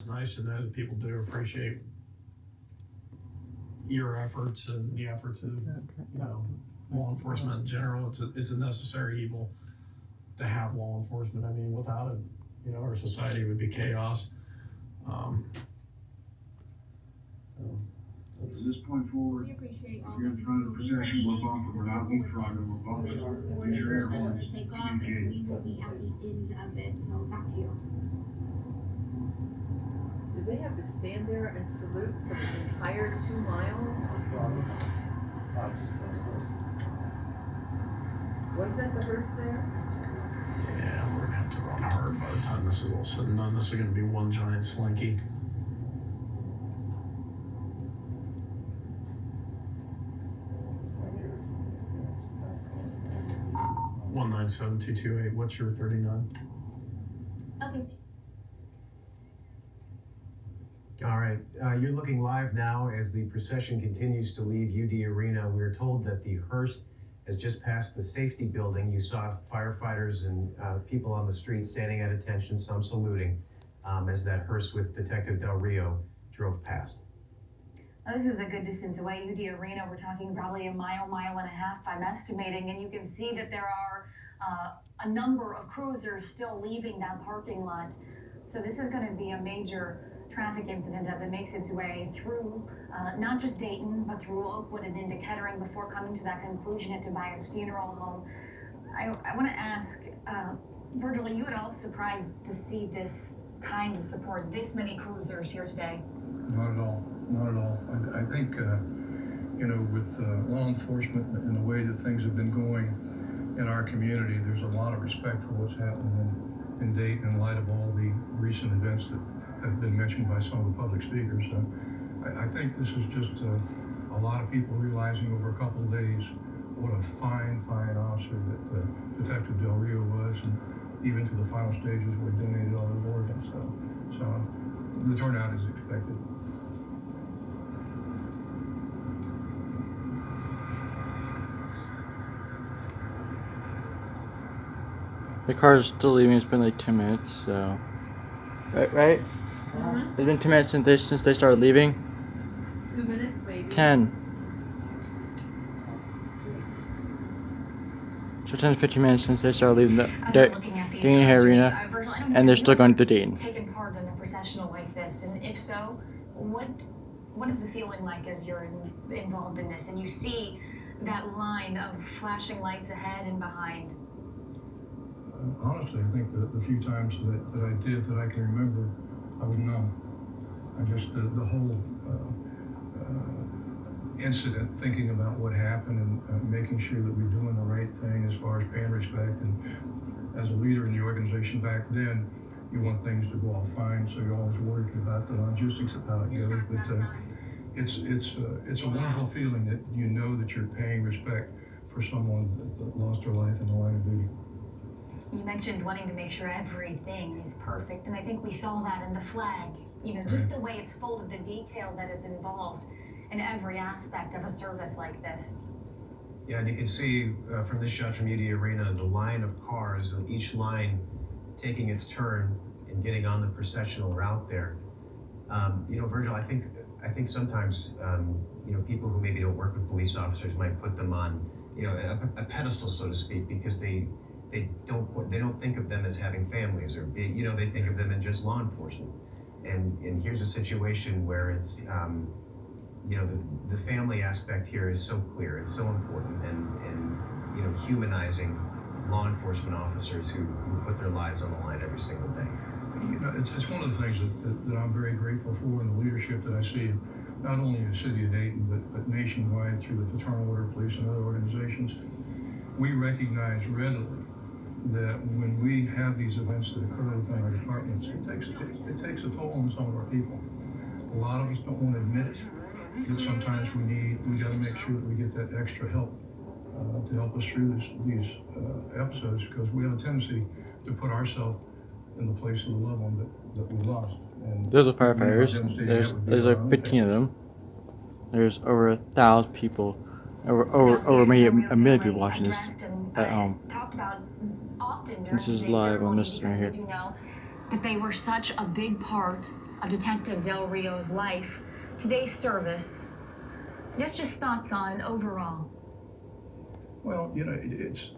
It's nice to know that people do appreciate your efforts and the efforts of, law enforcement in general. It's a necessary evil to have law enforcement. I mean, without it, our society would be chaos. Um, so From this point forward, We appreciate if all you're that in you front do. of the We will protection, we're be bumping, we're not leapfrogging, we're bumping. for Use your air the horns, to take off, and communicate. we will be at the end of it. So back to you. Do they have to stand there and salute for the entire 2 miles? Was that the hearse there? yeah, we're gonna have to run hard by the time this is all said and done. This is gonna be one giant slinky. 197228. What's your 39? Okay. All right, you're looking live now as the procession continues to leave UD Arena. We're told that the hearse has just passed the safety building. You saw firefighters and people on the street standing at attention, some saluting, as that hearse with Detective Del Rio drove past. Now, this is a good distance away. UD Arena, we're talking probably a mile and a half, I'm estimating, and you can see that there are a number of cruisers still leaving that parking lot. So this is going to be a major traffic incident as it makes its way through not just Dayton, but through Oakwood and into Kettering before coming to that conclusion at Tobias Funeral Home. I want to ask, Virgil, are you at all surprised to see this kind of support, this many cruisers here today? Not at all. Not at all. I think, with law enforcement and the way that things have been going in our community, there's a lot of respect for what's happening in Dayton in light of all the recent events that have been mentioned by some of the public speakers. I think this is just a lot of people realizing over a couple of days what a fine officer that Detective Del Rio was, and even to the final stages where he donated all his organs. So the turnout is expected. The car is still leaving. It's been like 10 minutes, so. Right? Mm-hmm. It's been 10 minutes since they started leaving. 2 minutes, maybe? 10. So 10 to 15 minutes since they started leaving As the we're looking at these Dayton cruisers, Arena, Virgil, I don't know and they're if still you've going to Dayton. taken part in a processional like this, and if so, what is the feeling like as you're involved in this and you see that line of flashing lights ahead and behind? Honestly, I think the few times that I did that I can remember, I was numb. I just, the whole incident, thinking about what happened and making sure that we're doing the right thing as far as paying respect. And as a leader in the organization back then, you want things to go all fine, so you're always worried about the logistics of how it goes. But it's a wonderful feeling that you know that you're paying respect for someone that lost their life in the line of duty. You mentioned wanting to make sure everything is perfect, and I think we saw that in the flag. Just the way it's folded, the detail that is involved in every aspect of a service like this. Yeah, and you can see from this shot from UD Arena, the line of cars, and each line taking its turn and getting on the processional route there. Virgil, I think sometimes, people who maybe don't work with police officers might put them on, a pedestal, so to speak, because they don't think of them as having families, or they think of them in just law enforcement. And here's a situation where it's the family aspect here is so clear, it's so important, and humanizing law enforcement officers who put their lives on the line every single day. It's one of the things that I'm very grateful for, and the leadership that I see, not only in the city of Dayton, but nationwide through the Fraternal Order of Police and other organizations. We recognize readily that when we have these events that occur within our departments, it takes a toll on some of our people. A lot of us don't want to admit it, but sometimes we got to make sure that we get that extra help to help us through these episodes, because we have a tendency to put ourselves in the place of the loved one that we lost. And There's the firefighters. There's like 15 of them. There's over 1,000 people, over maybe a million people watching this at home. Talked about often during This is today's live on ceremony this because right we here. do know that they were such a big part of Detective Del Rio's life, today's service, just thoughts on overall. Well, you know, it's